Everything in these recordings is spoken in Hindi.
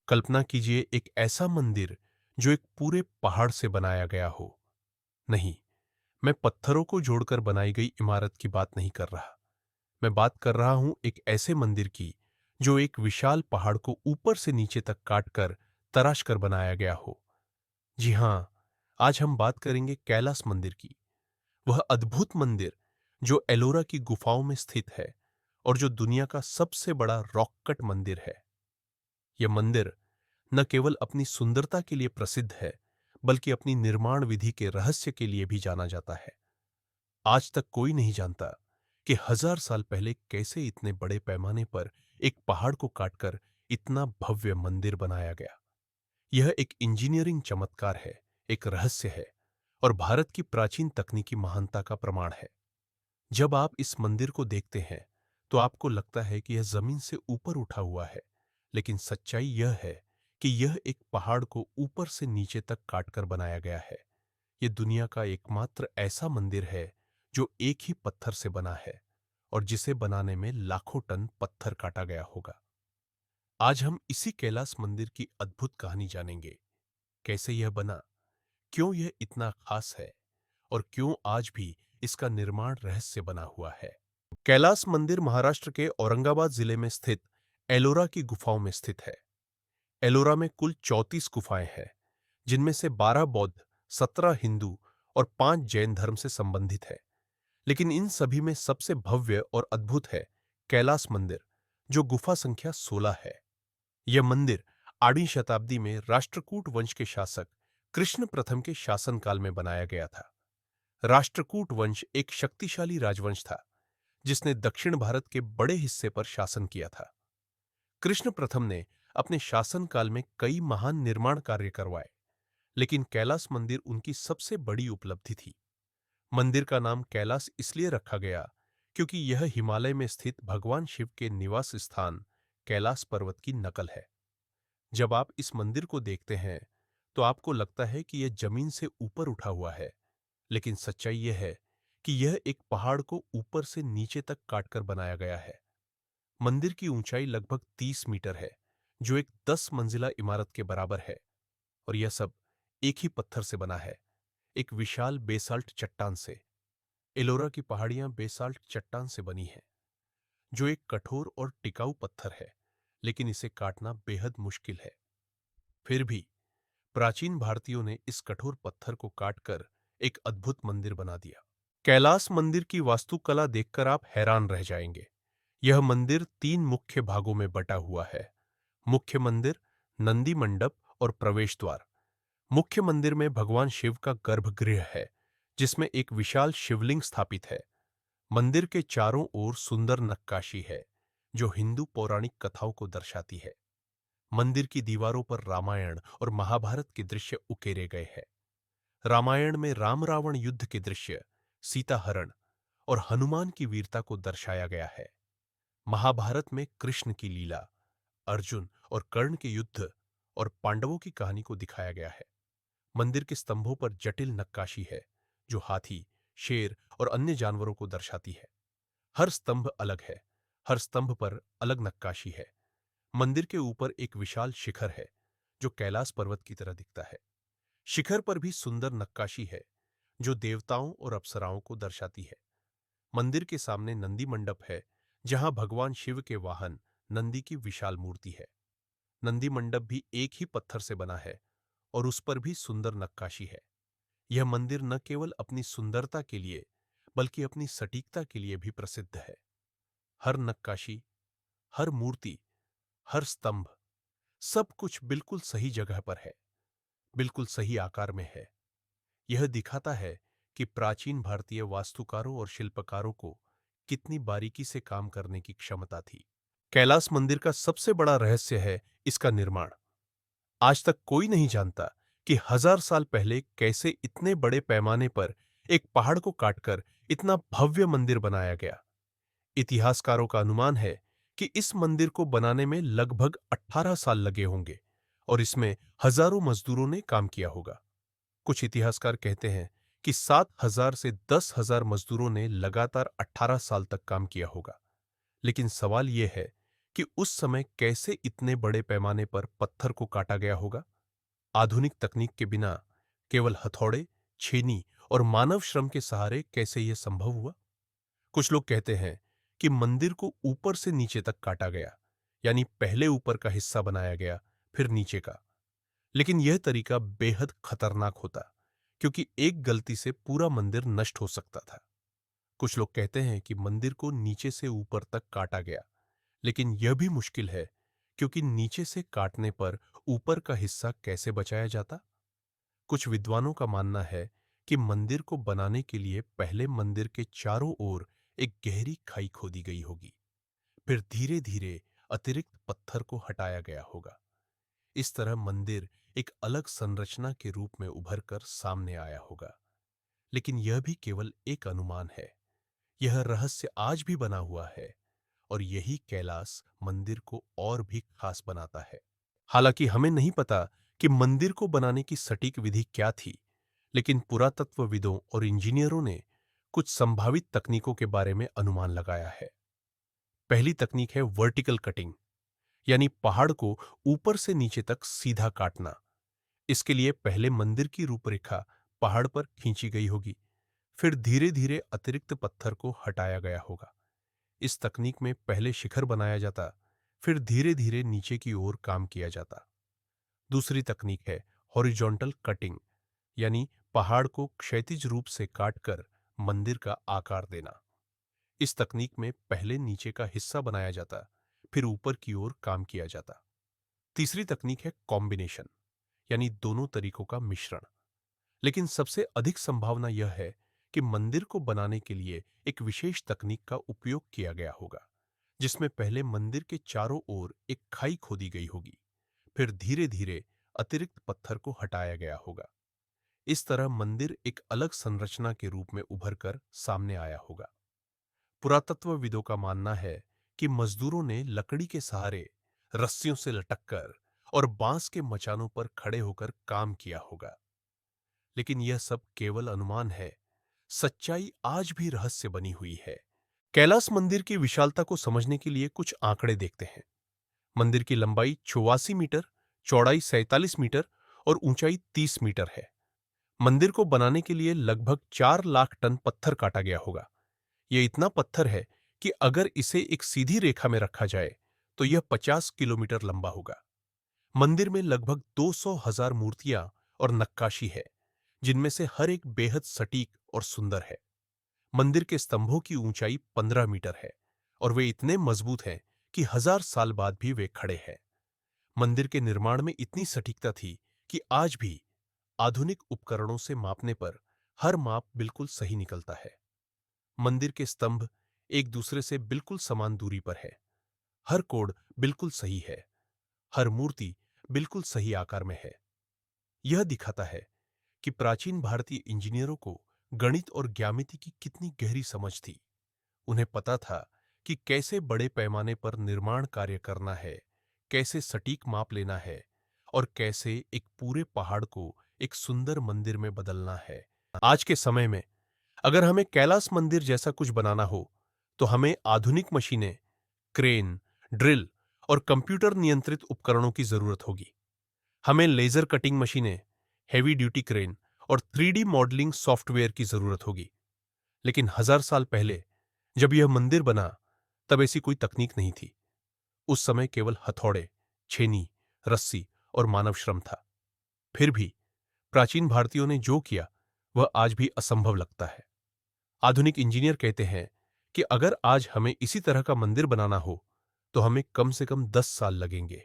कल्पना कीजिए एक ऐसा मंदिर जो एक पूरे पहाड़ से बनाया गया हो। नहीं, मैं पत्थरों को जोड़कर बनाई गई इमारत की बात नहीं कर रहा। मैं बात कर रहा हूं एक ऐसे मंदिर की जो एक विशाल पहाड़ को ऊपर से नीचे तक काटकर तराश कर बनाया गया हो। जी हां, आज हम बात करेंगे कैलास मंदिर की। वह अद्भुत मंदिर जो एलोरा की गुफाओं में स्थित है और जो दुनिया का सबसे बड़ा रॉक कट मंदिर है। यह मंदिर न केवल अपनी सुंदरता के लिए प्रसिद्ध है, बल्कि अपनी निर्माण विधि के रहस्य के लिए भी जाना जाता है। आज तक कोई नहीं जानता कि 1000 साल पहले कैसे इतने बड़े पैमाने पर एक पहाड़ को काटकर इतना भव्य मंदिर बनाया गया। यह एक इंजीनियरिंग चमत्कार है, एक रहस्य है और भारत की प्राचीन तकनीकी महानता का प्रमाण है। जब आप इस मंदिर को देखते हैं, तो आपको लगता है कि यह जमीन से ऊपर उठा हुआ है, लेकिन सच्चाई यह है कि यह एक पहाड़ को ऊपर से नीचे तक काटकर बनाया गया है। यह दुनिया का एकमात्र ऐसा मंदिर है जो एक ही पत्थर से बना है और जिसे बनाने में लाखों टन पत्थर काटा गया होगा। आज हम इसी कैलास मंदिर की अद्भुत कहानी जानेंगे। कैसे यह बना, क्यों यह इतना खास है और क्यों आज भी इसका निर्माण रहस्य बना हुआ है। कैलास मंदिर महाराष्ट्र के औरंगाबाद जिले में स्थित एलोरा की गुफाओं में स्थित है। एलोरा में कुल 34 गुफाएं हैं, जिनमें से 12 बौद्ध, 17 हिंदू और 5 जैन धर्म से संबंधित है। लेकिन इन सभी में सबसे भव्य और अद्भुत है कैलास मंदिर, जो गुफा संख्या 16 है। यह मंदिर 8वीं शताब्दी में राष्ट्रकूट वंश के शासक कृष्ण प्रथम के शासनकाल में बनाया गया था। राष्ट्रकूट वंश एक शक्तिशाली राजवंश था जिसने दक्षिण भारत के बड़े हिस्से पर शासन किया था। कृष्ण प्रथम ने अपने शासनकाल में कई महान निर्माण कार्य करवाए, लेकिन कैलास मंदिर उनकी सबसे बड़ी उपलब्धि थी। मंदिर का नाम कैलास इसलिए रखा गया क्योंकि यह हिमालय में स्थित भगवान शिव के निवास स्थान कैलास पर्वत की नकल है। जब आप इस मंदिर को देखते हैं, तो आपको लगता है कि यह जमीन से ऊपर उठा हुआ है, लेकिन सच्चाई यह है कि यह एक पहाड़ को ऊपर से नीचे तक काटकर बनाया गया है। मंदिर की ऊंचाई लगभग 30 मीटर है, जो एक 10 मंजिला इमारत के बराबर है, और यह सब एक ही पत्थर से बना है, एक विशाल बेसाल्ट चट्टान से। एलोरा की पहाड़ियां बेसाल्ट चट्टान से बनी हैं, जो एक कठोर और टिकाऊ पत्थर है, लेकिन इसे काटना बेहद मुश्किल है। फिर भी प्राचीन भारतीयों ने इस कठोर पत्थर को काटकर एक अद्भुत मंदिर बना दिया। कैलास मंदिर की वास्तुकला देखकर आप हैरान रह जाएंगे। यह मंदिर 3 मुख्य भागों में बटा हुआ है: मुख्य मंदिर, नंदी मंडप और प्रवेश द्वार। मुख्य मंदिर में भगवान शिव का गर्भगृह है, जिसमें एक विशाल शिवलिंग स्थापित है। मंदिर के चारों ओर सुंदर नक्काशी है, जो हिंदू पौराणिक कथाओं को दर्शाती है। मंदिर की दीवारों पर रामायण और महाभारत के दृश्य उकेरे गए हैं। रामायण में राम रावण युद्ध के दृश्य, सीता हरण और हनुमान की वीरता को दर्शाया गया है। महाभारत में कृष्ण की लीला, अर्जुन और कर्ण के युद्ध और पांडवों की कहानी को दिखाया गया है। मंदिर के स्तंभों पर जटिल नक्काशी है, जो हाथी, शेर और अन्य जानवरों को दर्शाती है। हर स्तंभ अलग है, हर स्तंभ पर अलग नक्काशी है। मंदिर के ऊपर एक विशाल शिखर है, जो कैलाश पर्वत की तरह दिखता है। शिखर पर भी सुंदर नक्काशी है, जो देवताओं और अप्सराओं को दर्शाती है। मंदिर के सामने नंदी मंडप है, जहां भगवान शिव के वाहन नंदी की विशाल मूर्ति है। नंदी मंडप भी एक ही पत्थर से बना है और उस पर भी सुंदर नक्काशी है। यह मंदिर न केवल अपनी सुंदरता के लिए, बल्कि अपनी सटीकता के लिए भी प्रसिद्ध है। हर नक्काशी, हर मूर्ति, हर स्तंभ, सब कुछ बिल्कुल सही जगह पर है, बिल्कुल सही आकार में है। यह दिखाता है कि प्राचीन भारतीय वास्तुकारों और शिल्पकारों को कितनी बारीकी से काम करने की क्षमता थी। कैलास मंदिर का सबसे बड़ा रहस्य है इसका निर्माण। आज तक कोई नहीं जानता कि 1000 साल पहले कैसे इतने बड़े पैमाने पर एक पहाड़ को काटकर इतना भव्य मंदिर बनाया गया। इतिहासकारों का अनुमान है कि इस मंदिर को बनाने में लगभग 18 साल लगे होंगे और इसमें हजारों मजदूरों ने काम किया होगा। कुछ इतिहासकार कहते हैं कि 7,000 से 10,000 मजदूरों ने लगातार 18 साल तक काम किया होगा। लेकिन सवाल यह है कि उस समय कैसे इतने बड़े पैमाने पर पत्थर को काटा गया होगा? आधुनिक तकनीक के बिना केवल हथौड़े, छेनी और मानव श्रम के सहारे कैसे यह संभव हुआ? कुछ लोग कहते हैं कि मंदिर को ऊपर से नीचे तक काटा गया, यानी पहले ऊपर का हिस्सा बनाया गया, फिर नीचे का। लेकिन यह तरीका बेहद खतरनाक होता, क्योंकि एक गलती से पूरा मंदिर नष्ट हो सकता था। कुछ लोग कहते हैं कि मंदिर को नीचे से ऊपर तक काटा गया, लेकिन यह भी मुश्किल है, क्योंकि नीचे से काटने पर ऊपर का हिस्सा कैसे बचाया जाता? कुछ विद्वानों का मानना है कि मंदिर को बनाने के लिए पहले मंदिर के चारों ओर एक गहरी खाई खोदी गई होगी, फिर धीरे धीरे अतिरिक्त पत्थर को हटाया गया होगा। इस तरह मंदिर एक अलग संरचना के रूप में उभर कर सामने आया होगा। लेकिन यह भी केवल एक अनुमान है। यह रहस्य आज भी बना हुआ है, और यही कैलास मंदिर को और भी खास बनाता है। हालांकि हमें नहीं पता कि मंदिर को बनाने की सटीक विधि क्या थी, लेकिन पुरातत्वविदों और इंजीनियरों ने कुछ संभावित तकनीकों के बारे में अनुमान लगाया है। पहली तकनीक है वर्टिकल कटिंग, यानी पहाड़ को ऊपर से नीचे तक सीधा काटना। इसके लिए पहले मंदिर की रूपरेखा पहाड़ पर खींची गई होगी, फिर धीरे धीरे अतिरिक्त पत्थर को हटाया गया होगा। इस तकनीक में पहले शिखर बनाया जाता, फिर धीरे धीरे नीचे की ओर काम किया जाता। दूसरी तकनीक है हॉरिजॉन्टल कटिंग, यानी पहाड़ को क्षैतिज रूप से काटकर मंदिर का आकार देना। इस तकनीक में पहले नीचे का हिस्सा बनाया जाता, फिर ऊपर की ओर काम किया जाता। तीसरी तकनीक है कॉम्बिनेशन, यानी दोनों तरीकों का मिश्रण। लेकिन सबसे अधिक संभावना यह है कि मंदिर को बनाने के लिए एक विशेष तकनीक का उपयोग किया गया होगा, जिसमें पहले मंदिर के चारों ओर एक खाई खोदी गई होगी, फिर धीरे धीरे अतिरिक्त पत्थर को हटाया गया होगा। इस तरह मंदिर एक अलग संरचना के रूप में उभर कर सामने आया होगा। पुरातत्वविदों का मानना है कि मजदूरों ने लकड़ी के सहारे, रस्सियों से लटककर और बांस के मचानों पर खड़े होकर काम किया होगा। लेकिन यह सब केवल अनुमान है। सच्चाई आज भी रहस्य बनी हुई है। कैलास मंदिर की विशालता को समझने के लिए कुछ आंकड़े देखते हैं। मंदिर की लंबाई 84 मीटर, चौड़ाई 47 मीटर और ऊंचाई 30 मीटर है। मंदिर को बनाने के लिए लगभग 4 लाख टन पत्थर काटा गया होगा। यह इतना पत्थर है कि अगर इसे एक सीधी रेखा में रखा जाए तो यह 50 किलोमीटर लंबा होगा। मंदिर में लगभग 200,000 मूर्तियां और नक्काशी है, जिनमें से हर एक बेहद सटीक और सुंदर है। मंदिर के स्तंभों की ऊंचाई 15 मीटर है, और वे इतने मजबूत हैं कि 1000 साल बाद भी वे खड़े हैं। मंदिर के निर्माण में इतनी सटीकता थी कि आज भी आधुनिक उपकरणों से मापने पर हर माप बिल्कुल सही निकलता है। मंदिर के स्तंभ एक दूसरे से बिल्कुल समान दूरी पर है। हर कोण बिल्कुल सही है। हर मूर्ति बिल्कुल सही आकार में है। यह दिखाता है कि प्राचीन भारतीय इंजीनियरों को गणित और ज्यामिति की कितनी गहरी समझ थी। उन्हें पता था कि कैसे बड़े पैमाने पर निर्माण कार्य करना है, कैसे सटीक माप लेना है, और कैसे एक पूरे पहाड़ को एक सुंदर मंदिर में बदलना है। आज के समय में अगर हमें कैलास मंदिर जैसा कुछ बनाना हो, तो हमें आधुनिक मशीनें, क्रेन, ड्रिल और कंप्यूटर नियंत्रित उपकरणों की जरूरत होगी। हमें लेजर कटिंग मशीनें, हेवी ड्यूटी क्रेन और 3D मॉडलिंग सॉफ्टवेयर की जरूरत होगी। लेकिन 1000 साल पहले जब यह मंदिर बना, तब ऐसी कोई तकनीक नहीं थी। उस समय केवल हथौड़े, छेनी, रस्सी और मानव श्रम था। फिर भी प्राचीन भारतीयों ने जो किया वह आज भी असंभव लगता है। आधुनिक इंजीनियर कहते हैं कि अगर आज हमें इसी तरह का मंदिर बनाना हो तो हमें कम से कम 10 साल लगेंगे,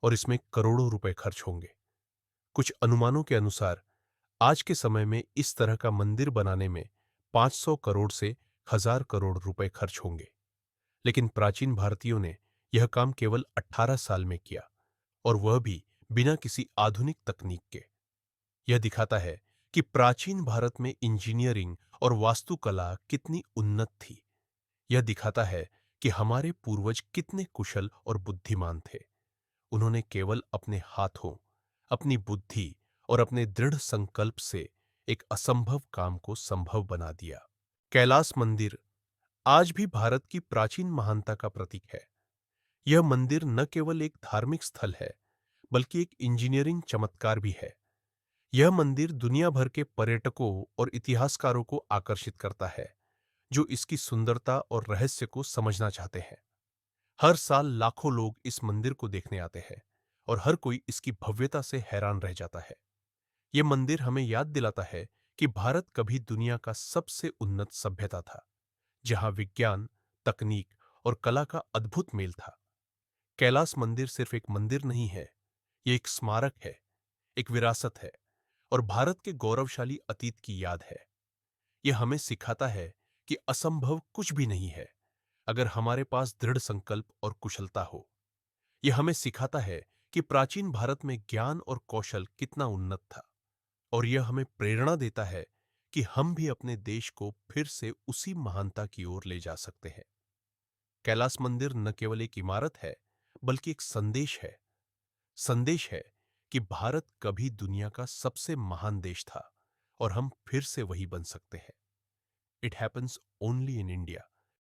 और इसमें करोड़ों रुपए खर्च होंगे। कुछ अनुमानों के अनुसार आज के समय में इस तरह का मंदिर बनाने में 500 करोड़ से 1000 करोड़ रुपए खर्च होंगे। लेकिन प्राचीन भारतीयों ने यह काम केवल 18 साल में किया, और वह भी बिना किसी आधुनिक तकनीक के। यह दिखाता है कि प्राचीन भारत में इंजीनियरिंग और वास्तुकला कितनी उन्नत थी। यह दिखाता है कि हमारे पूर्वज कितने कुशल और बुद्धिमान थे। उन्होंने केवल अपने हाथों, अपनी बुद्धि और अपने दृढ़ संकल्प से एक असंभव काम को संभव बना दिया। कैलास मंदिर आज भी भारत की प्राचीन महानता का प्रतीक है। यह मंदिर न केवल एक धार्मिक स्थल है, बल्कि एक इंजीनियरिंग चमत्कार भी है। यह मंदिर दुनिया भर के पर्यटकों और इतिहासकारों को आकर्षित करता है, जो इसकी सुंदरता और रहस्य को समझना चाहते हैं। हर साल लाखों लोग इस मंदिर को देखने आते हैं और हर कोई इसकी भव्यता से हैरान रह जाता है। यह मंदिर हमें याद दिलाता है कि भारत कभी दुनिया का सबसे उन्नत सभ्यता था, जहां विज्ञान, तकनीक और कला का अद्भुत मेल था। कैलास मंदिर सिर्फ एक मंदिर नहीं है, यह एक स्मारक है, एक विरासत है और भारत के गौरवशाली अतीत की याद है। यह हमें सिखाता है कि असंभव कुछ भी नहीं है, अगर हमारे पास दृढ़ संकल्प और कुशलता हो। यह हमें सिखाता है कि प्राचीन भारत में ज्ञान और कौशल कितना उन्नत था, और यह हमें प्रेरणा देता है कि हम भी अपने देश को फिर से उसी महानता की ओर ले जा सकते हैं। कैलास मंदिर न केवल एक इमारत है, बल्कि एक संदेश है। संदेश है कि भारत कभी दुनिया का सबसे महान देश था और हम फिर से वही बन सकते हैं। It happens only in India.